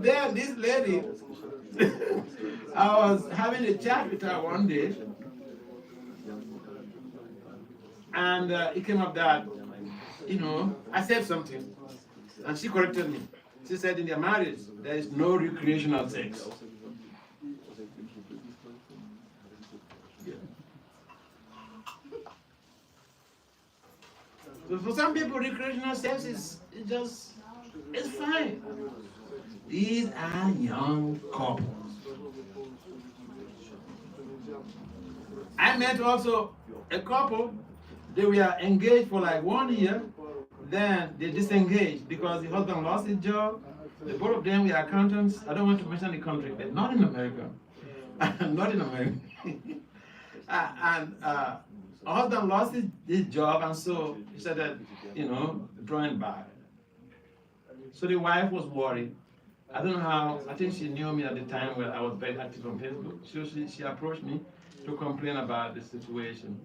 Then this lady, I was having a chat with her one day, and it came up that, I said something, and she corrected me. She said in their marriage, there is no recreational sex. So for some people, recreational sex is it's fine. These are young couples. I met also a couple, they were engaged for like 1 year, then they disengaged because the husband lost his job. The both of them were accountants. I don't want to mention the country, but not in America. Not in America. And her husband lost his job, and so he started, drawing back. So the wife was worried. I don't know how, I think she knew me at the time when I was very active on Facebook. So she approached me to complain about the situation.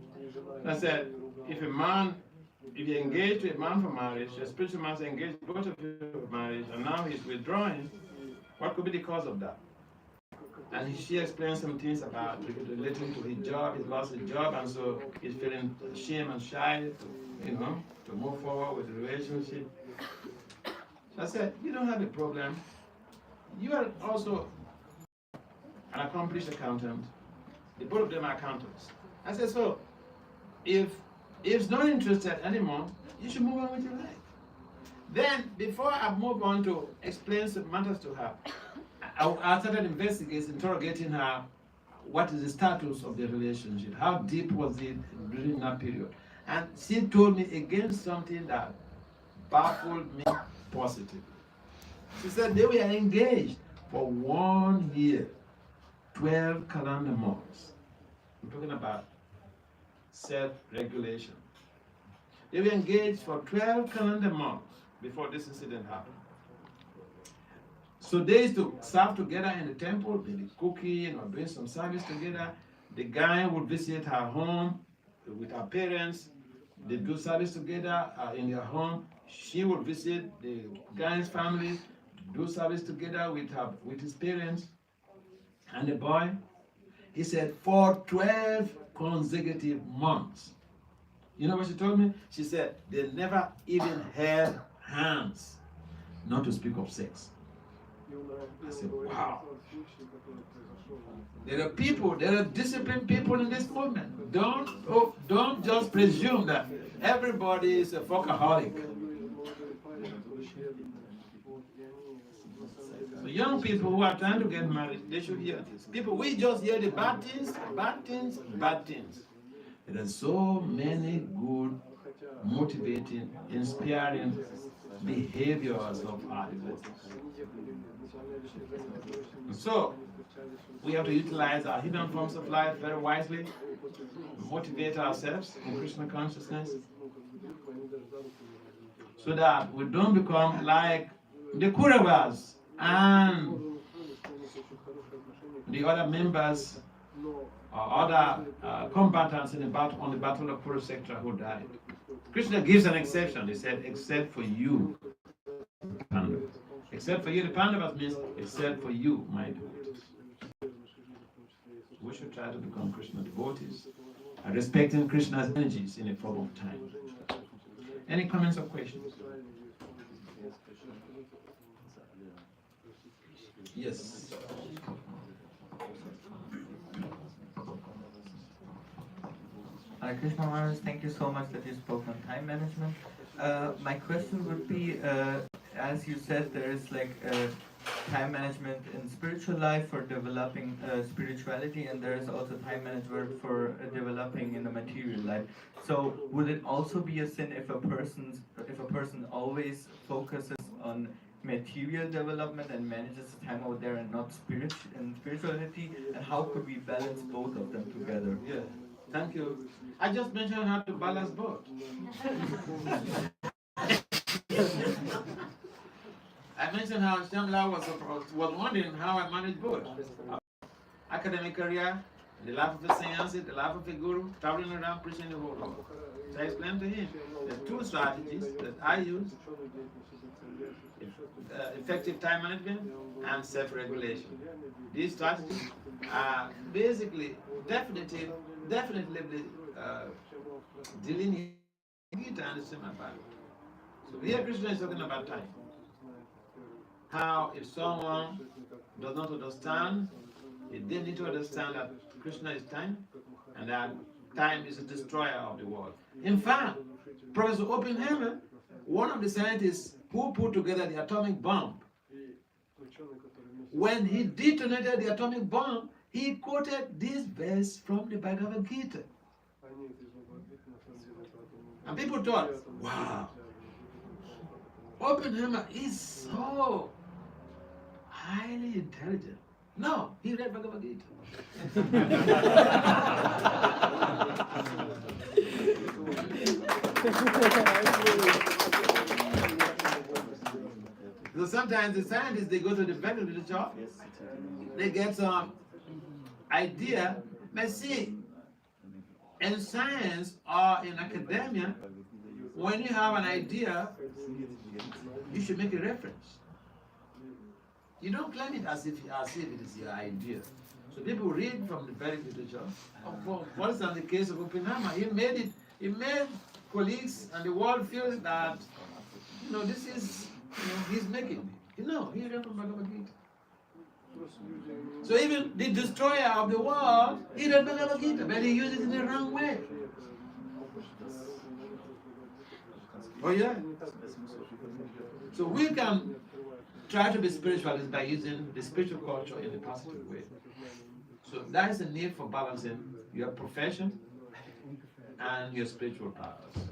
And I said, if you engage to a man for marriage, a spiritual man engaged both of you for marriage, and now he's withdrawing, what could be the cause of that? And she explained some things about relating to his job. He lost his job, and so he's feeling shame and shy, to move forward with the relationship. So I said, you don't have a problem. You are also an accomplished accountant. The both of them are accountants. I said, so if he's not interested anymore, you should move on with your life. Then, before I move on to explain some matters to her, I started investigating, interrogating her, what is the status of the relationship? How deep was it during that period? And she told me again something that baffled me positively. She said they were engaged for 1 year, 12 calendar months. I'm talking about self-regulation. They were engaged for 12 calendar months before this incident happened. So they used to serve together in the temple, maybe cooking or doing some service together. The guy would visit her home with her parents. They do service together in their home. She would visit the guy's family, do service together with his parents. And the boy, he said, for 12 consecutive months. You know what she told me? She said they never even held hands, not to speak of sex. I said, wow. There are disciplined people in this movement. Don't just presume that everybody is a folkaholic. So young people who are trying to get married, they should hear this. People, we just hear the bad things, bad things, bad things. There are so many good, motivating, inspiring behaviors of our devotees. So, we have to utilize our hidden forms of life very wisely, motivate ourselves in Krishna consciousness, so that we don't become like the Kauravas and the other members or other combatants on the battle of Kurukshetra who died. Krishna gives an exception. He said, except for you, Pandavas. Except for you, the Pandavas means except for you, my devotees. We should try to become Krishna devotees and respecting Krishna's energies in a form of time. Any comments or questions? Yes. Hare Krishna Maharaj, thank you so much that you spoke on time management. My question would be, as you said, there is like time management in spiritual life for developing spirituality, and there is also time management for developing in the material life. So would it also be a sin if a person always focuses on material development and manages the time out there and not spirituality? And how could we balance both of them together? Yeah. Thank you. I just mentioned how to balance both. I mentioned how Shamla was wondering how I manage both. Academic career the life of a sannyasi, the life of a guru, traveling around preaching the whole world. So I explained to him the two strategies that I use, effective time management and self-regulation. These strategies are basically definitely delineated Gita and the Srimad Bhagavatam. So here Krishna is talking about time. How if someone does not understand, they need to understand that Krishna is time and that time is a destroyer of the world. In fact, Professor Oppenheimer, one of the scientists who put together the atomic bomb, when he detonated the atomic bomb, he quoted this verse from the Bhagavad Gita. And people thought, wow, Oppenheimer is so highly intelligent. No, he read Bhagavad Gita. So sometimes the scientists, they go to the Bhagavad Gita, they get some idea. But see, in science or in academia, when you have an idea, you should make a reference. You don't claim it as if it is your idea. So people read from the very literature. For instance, in the case of Oppenheimer, he made colleagues and the world feel that, this is, he's making it. He read from Bhagavad Gita. So even the destroyer of the world, he read Bhagavad Gita, but he used it in the wrong way. Oh yeah. So we can try to be spiritualists by using the spiritual culture in a positive way. So that is the need for balancing your profession and your spiritual practice.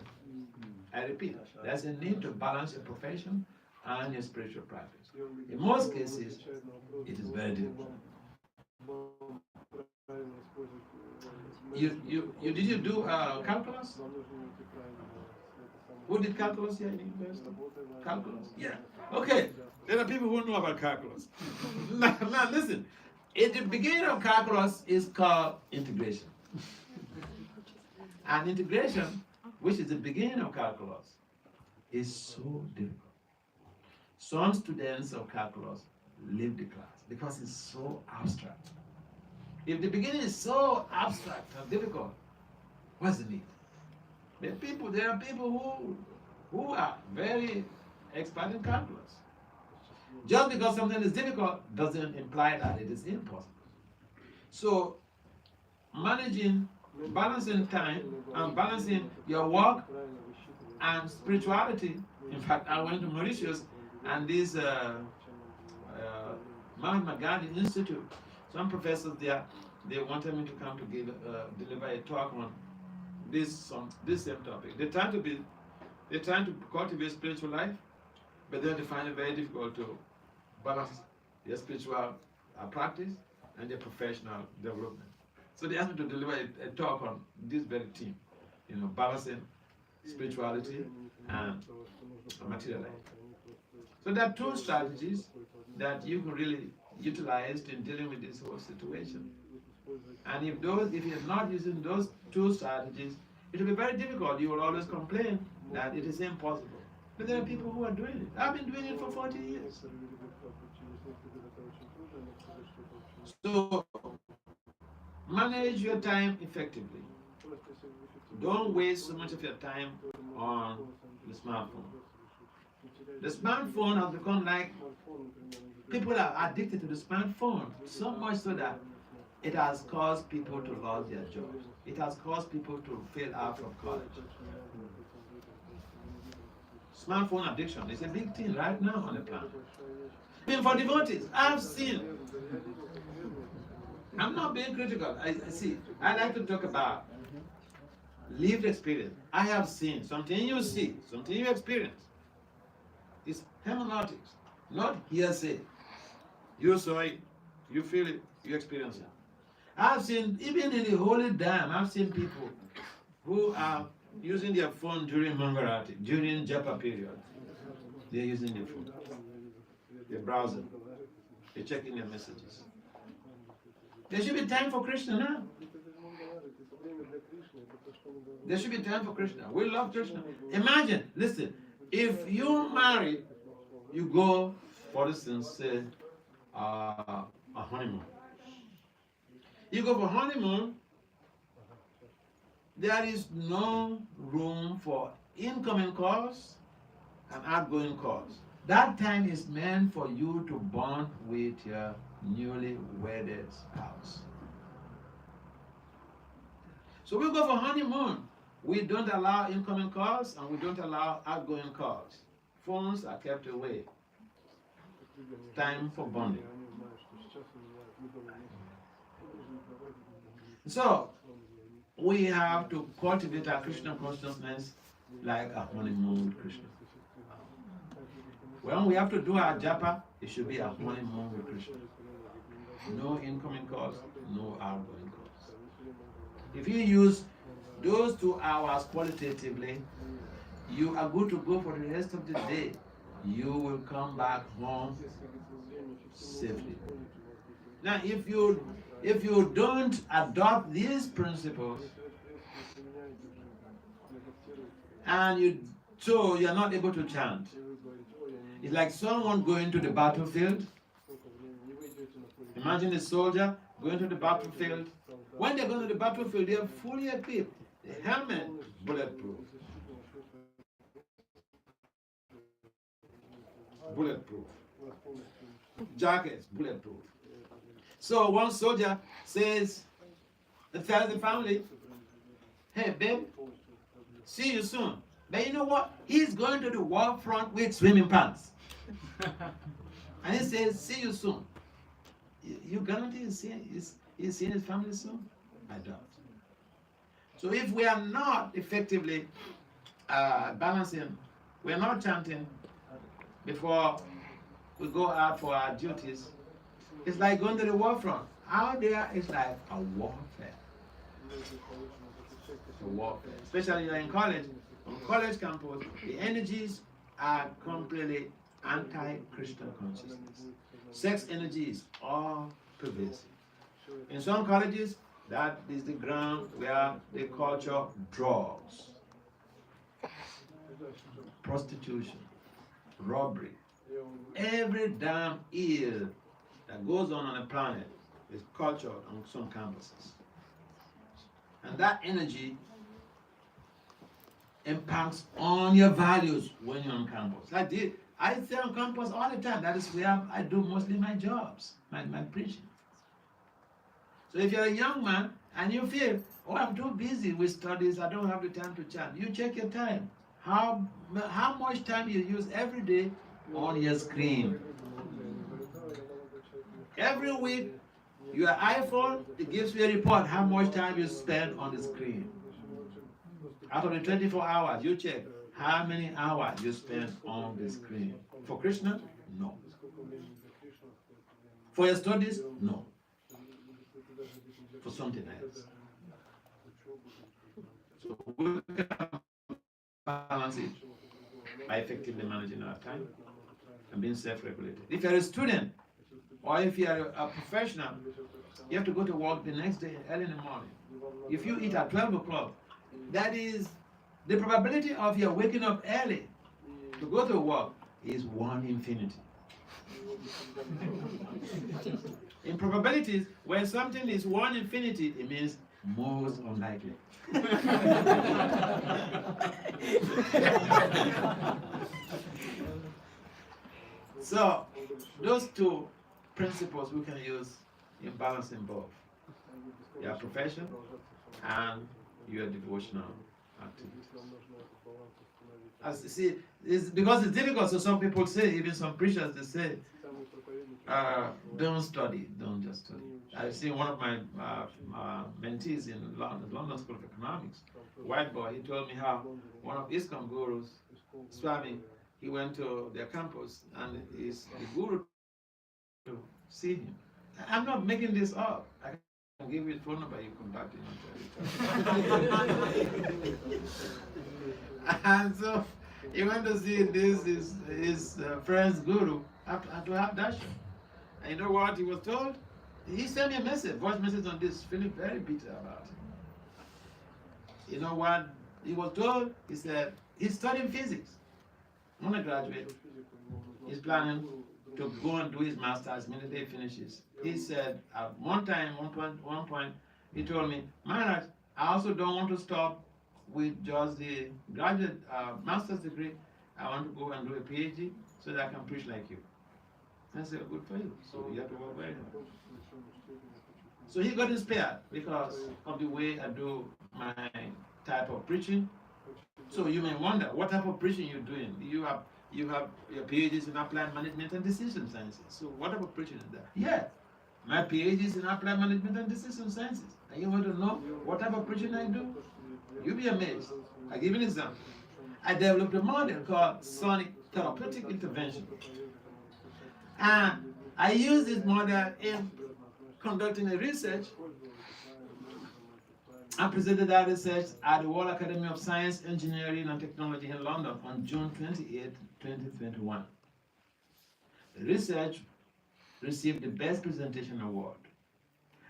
I repeat, there's a need to balance your profession and your spiritual practice. In most cases, it is very difficult. Did you do calculus? Who did calculus here in university? Calculus? Yeah. Okay. There are people who know about calculus. Now listen. At the beginning of calculus is called integration. And integration, which is the beginning of calculus, is so difficult. Some students of calculus leave the class because it's so abstract. If the beginning is so abstract and difficult, what's the need? There are people who are very expert in calculus. Just because something is difficult doesn't imply that it is impossible. So, balancing time and balancing your work and spirituality. In fact, I went to Mauritius and this Mahatma Gandhi Institute, some professors there, they wanted me to come to deliver a talk on this same topic. They're trying to cultivate spiritual life, but then they find it very difficult to balance their spiritual practice and their professional development. So they asked me to deliver a talk on this very theme, balancing spirituality and material life. So there are two strategies that you can really utilize in dealing with this whole situation. And if you're not using those two strategies, it will be very difficult. You will always complain that it is impossible. But there are people who are doing it. I've been doing it for 40 years. So, manage your time effectively. Don't waste so much of your time on the smartphone. The smartphone has become like, people are addicted to the smartphone, so much so that it has caused people to lose their jobs. It has caused people to fail out from college. Smartphone addiction is a big thing right now on the planet. Even for devotees, I've seen. I'm not being critical. I like to talk about lived experience. I have seen something you see, something you experience. It's hermeneutics, not hearsay. You saw it, you feel it, you experience it. I've seen, even in the Holy Dam, I've seen people who are using their phone during Mangarati, during Japa period. They're using their phone. They're browsing. They're checking their messages. There should be time for Krishna now. There should be time for Krishna. We love Krishna. Imagine, listen, if you marry, you go, for instance, say, a honeymoon. You go for honeymoon, there is no room for incoming calls and outgoing calls. That time is meant for you to bond with your newly wedded spouse. So we go for honeymoon. We don't allow incoming calls and we don't allow outgoing calls. Phones are kept away. Time for bonding. So we have to cultivate our Krishna consciousness like a honeymoon with Krishna. When we have to do our japa, it should be a honeymoon with Krishna. No incoming calls, no outgoing calls. If you use those 2 hours qualitatively, you are good to go for the rest of the day. You will come back home safely. Now, if you don't adopt these principles, and so you're not able to chant. It's like someone going to the battlefield. Imagine a soldier going to the battlefield. When they go to the battlefield, they are fully equipped. The helmet, bulletproof. Bulletproof. Jackets, bulletproof. So one soldier tells the family, hey, babe, see you soon. But you know what? He's going to the war front with swimming pants. And he says, see you soon. You guarantee he's seeing his family soon? I doubt. So if we are not effectively balancing, we are not chanting before we go out for our duties, it's like going to the war front. Out there, it's like a warfare. It's a warfare. Especially in college. On college campus, the energies are completely anti-Christian consciousness. Sex energy is all pervasive. In some colleges, that is the ground where they culture drugs, prostitution, robbery. Every damn ill that goes on the planet is cultured on some campuses. And that energy impacts on your values when you're on campus. I stay on campus all the time. That is where I do mostly my jobs, my preaching. So if you're a young man and you feel, oh, I'm too busy with studies, I don't have the time to chant, you check your time. How much time you use every day on your screen. Every week, your iPhone, it gives you a report how much time you spend on the screen. Out of the 24 hours, you check how many hours you spend on the screen. For Krishna, no. For your studies, no. For something else. So we can balance it by effectively managing our time and being self-regulated. If you're a student or if you're a professional, you have to go to work the next day early in the morning. If you eat at 12 o'clock, that is the probability of your waking up early to go to work is 1 infinity. In probabilities, when something is 1 infinity, it means most unlikely. So, those 2 principles we can use in balancing both your profession and your devotional activities. As you see, it's because it's difficult, so some people say, even some preachers, they say, don't study, don't just study. I've seen one of my mentees in London School of Economics, white boy, he told me how one of ISKCON gurus, Swami, he went to their campus and the guru to see him. I'm not making this up. I can give you his phone number, you contact him. And so he went to see his friend's guru to have darshan. And you know what he was told? He sent me a message, voice message on this, feeling very bitter about it. You know what he was told? He said he's studying physics, undergraduate. He's planning to go and do his master's immediately he finishes. He said at one point, he told me, Maharaj, I also don't want to stop with just the graduate master's degree. I want to go and do a PhD so that I can preach like you. I said, good for you. So you have to work very hard. So he got inspired because of the way I do my type of preaching. So you may wonder, what type of preaching you're doing? You have your PhDs in applied management and decision sciences. So what type of preaching is that? Yeah, my PhD is in applied management and decision sciences. And you want to know what type of preaching I do? You'll be amazed. I'll give you an example. I developed a model called sonic therapeutic intervention. And I use this model in conducting a research. I presented that research at the World Academy of Science, Engineering and Technology in London on June 28, 2021. The research received the Best Presentation Award,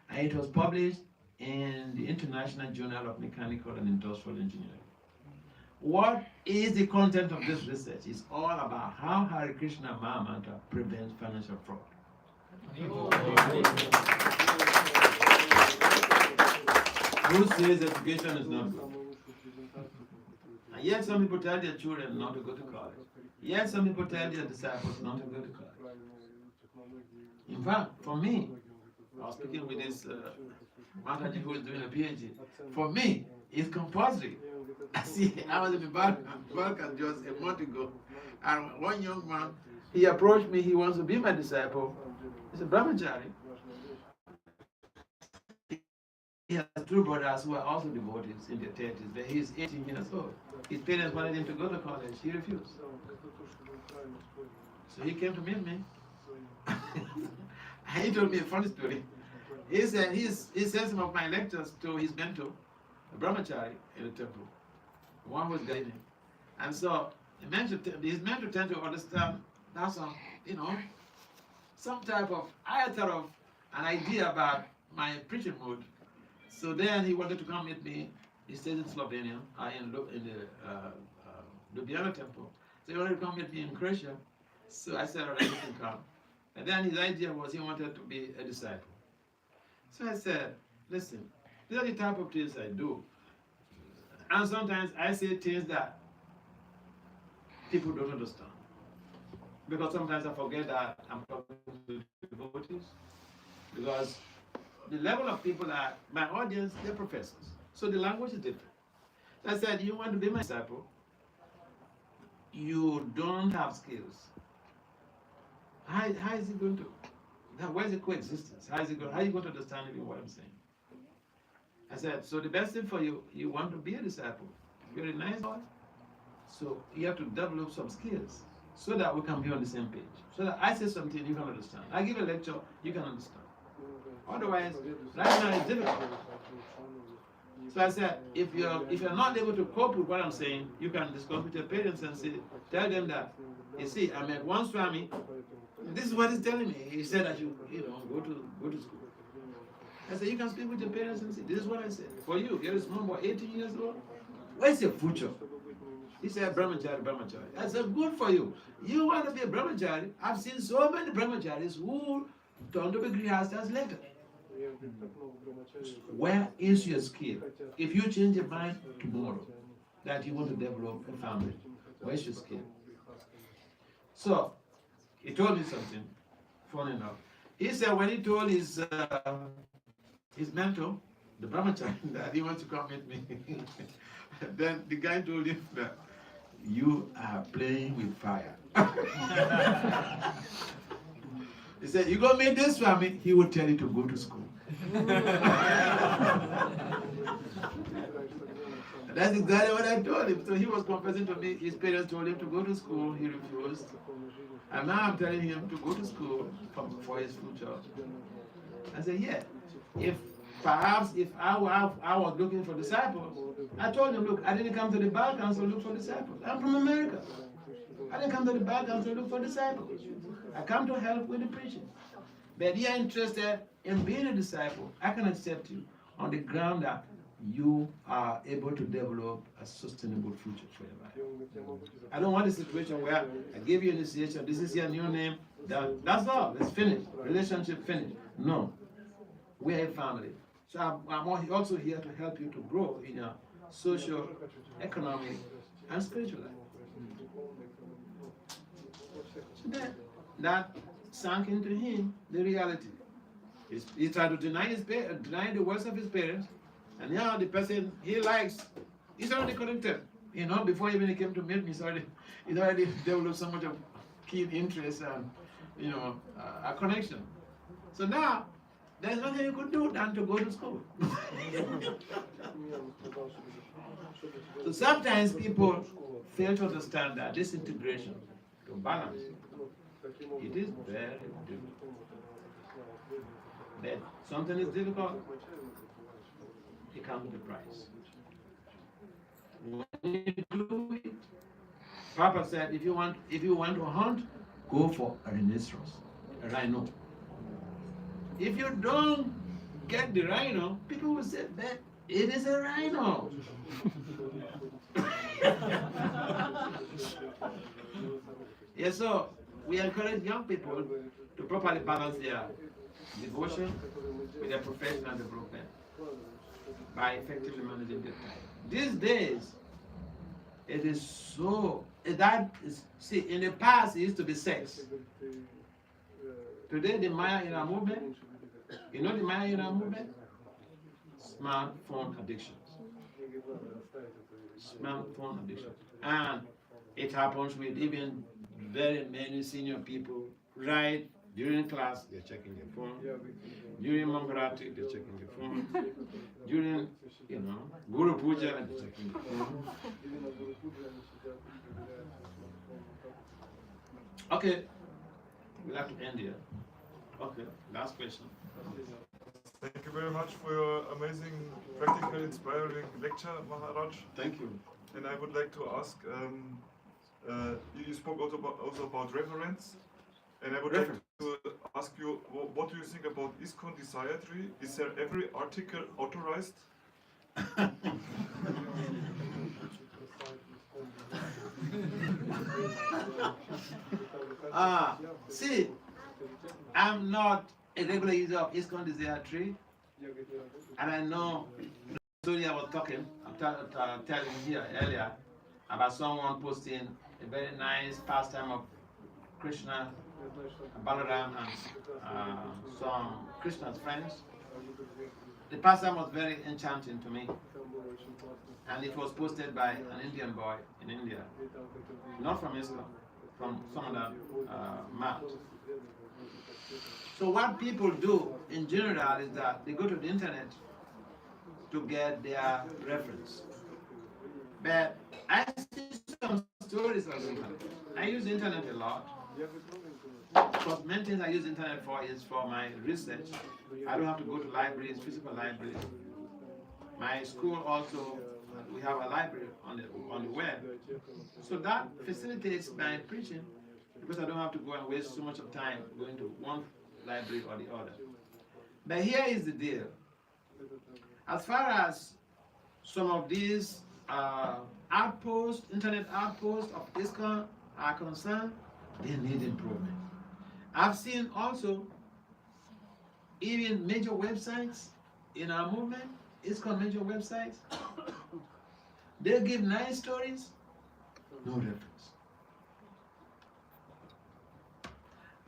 and it was published in the International Journal of Mechanical and Industrial Engineering. What is the content of this research? It's all about how Hare Krishna Mahamantra prevents financial fraud. Who says education is not good? And yet some people tell their children not to go to college. Yet some people tell their disciples not to go to college. In fact, for me, I was speaking with this Maharaja who is doing a PhD. For me, it's compulsory. See, I was in the Balkan just a month ago, and one young man, he approached me, he wants to be my disciple. He's a brahmachari. He has two brothers who are also devotees in their 30s, but he's 18 years old. His parents wanted him to go to college, he refused. So he came to meet me. He told me a funny story. He said he sent some of my lectures to his mentor, a brahmachari in the temple, one who was guiding him. And so his mentor tended to understand that's some type of an idea about my preaching mode. So then he wanted to come meet me. He stayed in Slovenia, in the Ljubljana temple. So he wanted to come meet me in Croatia. So I said, all right, you can come. And then his idea was he wanted to be a disciple. So I said, listen, these are the type of things I do. And sometimes I say things that people don't understand. Because sometimes I forget that I'm talking to devotees. Because the level of people are, my audience, they're professors. So the language is different. So I said, you want to be my disciple, you don't have skills. How is it going to? Where's the coexistence? How are you going to understand even what I'm saying? I said, so the best thing for you, you want to be a disciple. You're a nice boy. So you have to develop some skills so that we can be on the same page. So that I say something, you can understand. I give a lecture, you can understand. Otherwise, right now it's difficult. So I said, if you're not able to cope with what I'm saying, you can discuss with your parents and tell them that, you see, I met one Swami, this is what he's telling me. He said I should, go to school. I said, you can speak with your parents and say, this is what I said. For you, you're a small boy, 18 years old. Where's your future? He said, brahmachari. I said, good for you. You want to be a brahmachari? I've seen so many brahmacharis who turned to be grihastas later. Where is your skill? If you change your mind tomorrow that you want to develop a family, where's your skill? So, he told me something, funny enough. He said when he told his mentor, the brahmachari, that he wants to come meet me, then the guy told him that you are playing with fire. He said, you go meet this Swami, he will tell you to go to school. That's exactly what I told him. So he was confessing to me, his parents told him to go to school, he refused. And now I'm telling him to go to school for his future. I said, yeah, if I was looking for disciples, I told him, look, I didn't come to the Balkans to look for disciples. I'm from America. I didn't come to the Balkans to look for disciples. I come to help with the preaching. But they are interested in being a disciple, I can accept you on the ground that you are able to develop a sustainable future for your life. I don't want a situation where I give you initiation, this is your new name, that's all, it's finished, relationship finished. No, we are a family. So I'm also here to help you to grow in your social, economic, and spiritual life. So that sank into him the reality. He tried to deny the words of his parents, and now the person he likes, he's already connected. You know, before even he came to meet me, he's already developed so much of keen interest and a connection. So now there's nothing you could do than to go to school. So sometimes people fail to understand that this integration to balance, it is very difficult. That something is difficult, it comes with a price. When you do it, Papa said, if you want to hunt, go for a rhinoceros, a rhino. If you don't get the rhino, people will say that it is a rhino. Yeah, so we encourage young people to properly balance their devotion with their professional development by effectively managing their time. These days, it is so, see, in the past it used to be sex. Today, the Maya in our movement, you know the Maya in our movement? Smartphone addictions. Smartphone addiction. And it happens with even very many senior people, right? During class, they're checking their phone. During Mangarati, they're checking their phone. During, Guru Puja, they're checking their phone. Okay, we'll have to end here. Okay, last question. Thank you very much for your amazing, practical, inspiring lecture, Maharaj. Thank you. And I would like to ask, you spoke also about reverence, and I would like to ask you, what do you think about ISKCON Desire Tree? Is there every article authorized? See, I'm not a regular user of ISKCON Desire Tree, and I know the story I was telling here earlier about someone posting a very nice pastime of Krishna, Balaram, and some Krishna's friends. The pastime was very enchanting to me, and it was posted by an Indian boy in India, not from Islam, from some other map. So what people do in general is that they go to the internet to get their reference. But I see some stories on the internet. I use the internet a lot. Because many things I use the internet for is for my research. I don't have to go to libraries, physical libraries. My school also, we have a library on the web. So that facilitates my preaching because I don't have to go and waste so much of time going to one library or the other. But here is the deal. As far as some of these outposts, internet outposts of ISKCON are concerned, they need improvement. I've seen also even major websites in our movement, ISKCON major websites, they give nice stories, no reference.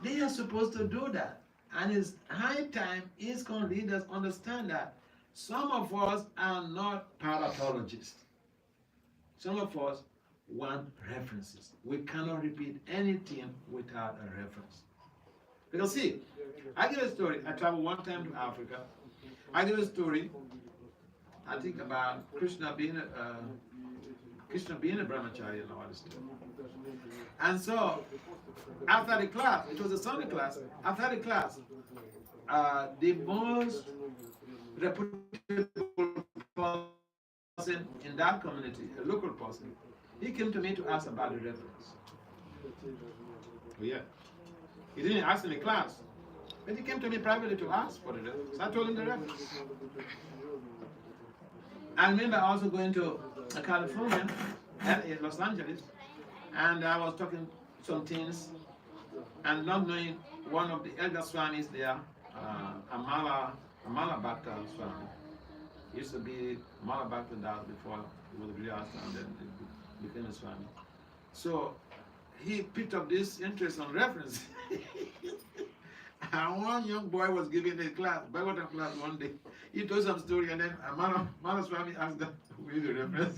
They are supposed to do that. And it's high time ISKCON leaders understand that some of us are not paratologists. Some of us want references. We cannot repeat anything without a reference. Because see, I give a story. I traveled one time to Africa. I give a story, I think about Krishna being a brahmachari and all this stuff. And so, after the class, it was a Sunday class, after the class, the most reputable person in that community, a local person, he came to me to ask about the reference. Oh, yeah. He didn't ask in the class. But he came to me privately to ask for the reference. I told him the reference. I remember also going to California, in Los Angeles, and I was talking some things, and not knowing one of the elder Swamis there, Amala Bhakti Swami. He used to be Amala Bhakti Das before he was realized, and then he became a Swami. So he picked up this interest on reference. And one young boy was giving a class, Bhagavatam class one day. He told some story, and then Mala Swami asked them, where the reference?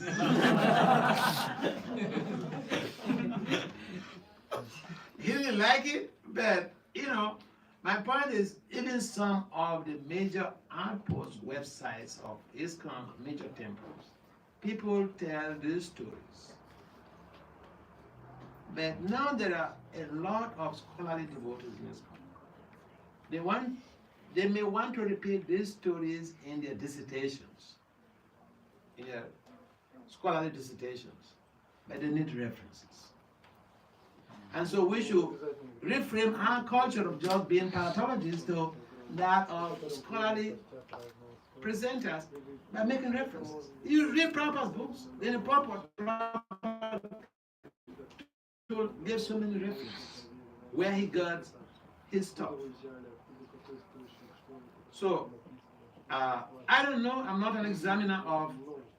He didn't like it, but my point is, even some of the major outpost websites of ISKCON major temples, people tell these stories. But now there are a lot of scholarly devotees in ISKCON. They may want to repeat these stories in their dissertations, in their scholarly dissertations, but they need references. And so we should reframe our culture of just being pathologists to that of scholarly presenters by making references. You read Prabhupada's books, then the Prabhupada gave so many references where he got his stuff. So, I don't know, I'm not an examiner of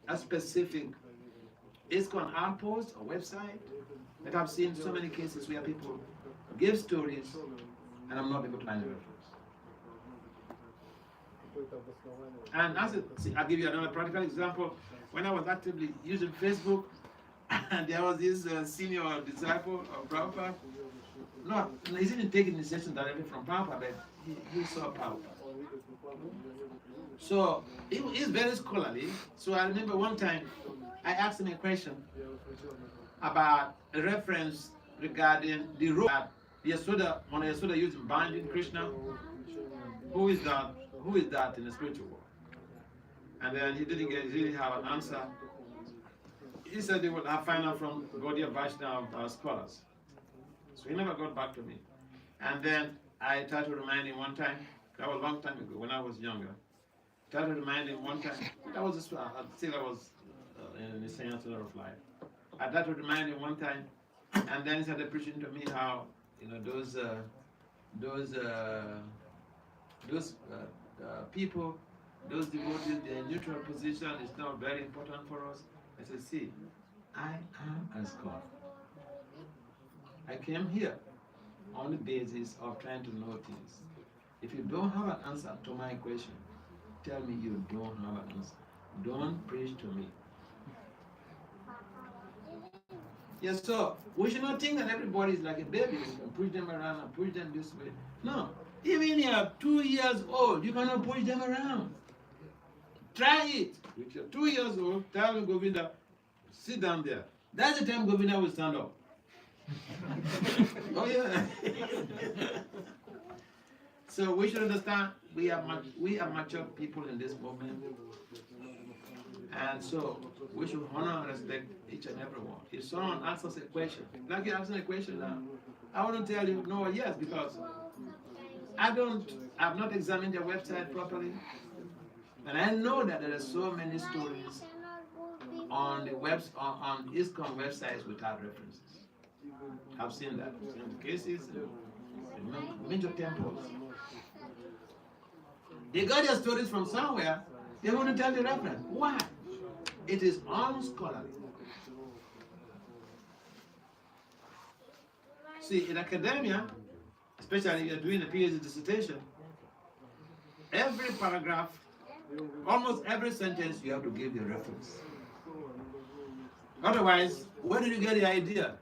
a specific ISKCON outpost or website, but I've seen so many cases where people give stories and I'm not able to find a reference. And I'll give you another practical example. When I was actively using Facebook, and there was this senior disciple of Prabhupada. No, he didn't take initiation directly from Prabhupada, but he saw Prabhupada. So he's very scholarly. So I remember one time I asked him a question about a reference regarding the role that Mona Yasoda used in binding Krishna. Who is that in the spiritual world? And then he didn't really have an answer. He said he would find out from Gaudiya Vaishnava scholars. So he never got back to me. And then I tried to remind him one time, that was a long time ago when I was younger. I tried to remind him one time, that was still I was in the science of life. I tried to remind him one time, and then he started preaching to me how those people, those devotees, their neutral position is not very important for us. I said, see, I am a scholar. I came here on the basis of trying to know things. If you don't have an answer to my question, tell me you don't have an answer. Don't preach to me. Yes, so we should not think that everybody is like a baby. You can push them around and push them this way. No. Even if you are 2 years old, you cannot push them around. Try it. If you're 2 years old, tell me, Govinda, sit down there. That's the time Govinda will stand up. Oh yeah. So we should understand we are mature people in this moment. And so we should honor and respect each and every one. If someone asks us a question, like you asking a question now, I want to tell you no or yes, because I've not examined their website properly. And I know that there are so many stories on the on ISKCON websites without references. I've seen that in cases in major temples. They got their stories from somewhere, they want to tell the reference. Why? It is unscholarly. See, in academia, especially if you're doing a PhD dissertation, every paragraph, almost every sentence, you have to give the reference. Otherwise, where did you get the idea?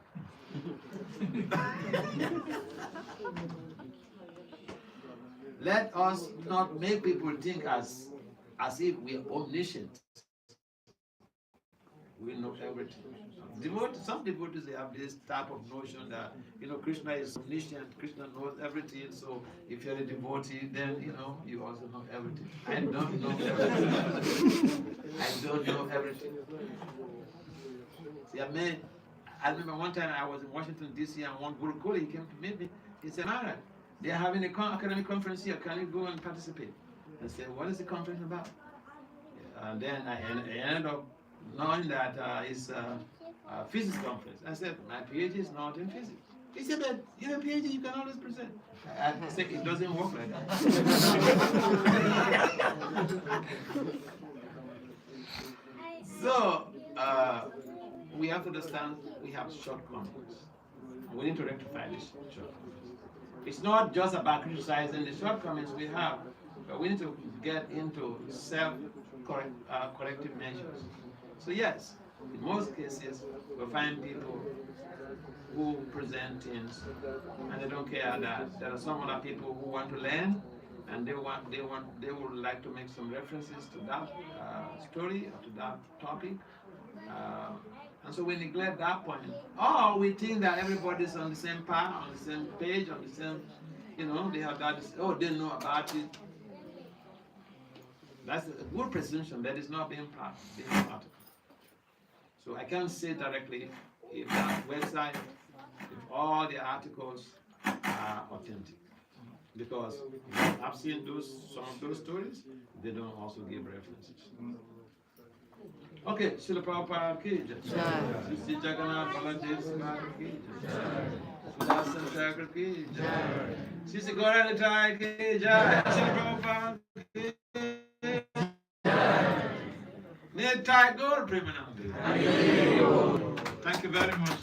Let us not make people think as if we are omniscient. We know everything. Some devotees, they have this type of notion that Krishna is omniscient, Krishna knows everything, so if you're a devotee, then you also know everything. I don't know everything. I don't know everything. See, I remember one time I was in Washington, D.C., and one Guru Koli came to meet me. He said, Maharaja, They are having a academic conference here. Can you go and participate? I said, what is the conference about? And then I ended up knowing that it's a physics conference. I said, my PhD is not in physics. He said, but you have a PhD, you can always present. I said, it doesn't work like that. So, we have to understand we have shortcomings. We need to rectify these shortcomings. It's not just about criticizing the shortcomings we have, but we need to get into self-corrective measures. So yes, in most cases, we find people who present things and they don't care that there are some other people who want to learn and they would like to make some references to that story or to that topic. And so we neglect that point. Or we think that everybody's on the same path, on the same page, on the same, they have that, they know about it. That's a good presumption that is not being part of the article. So I can't say directly if that website, if all the articles are authentic. Because I've seen some of those stories, they don't also give references. Okay, Srila Prabhupada ki jai. Sri Jagannath Baladev Sivaka ki jai. Sudarshan Thakur ki jai. Sri Gauranga ki jai. Srila Prabhupada ki jai. Nitai Gaur Premanandi. Thank you very much.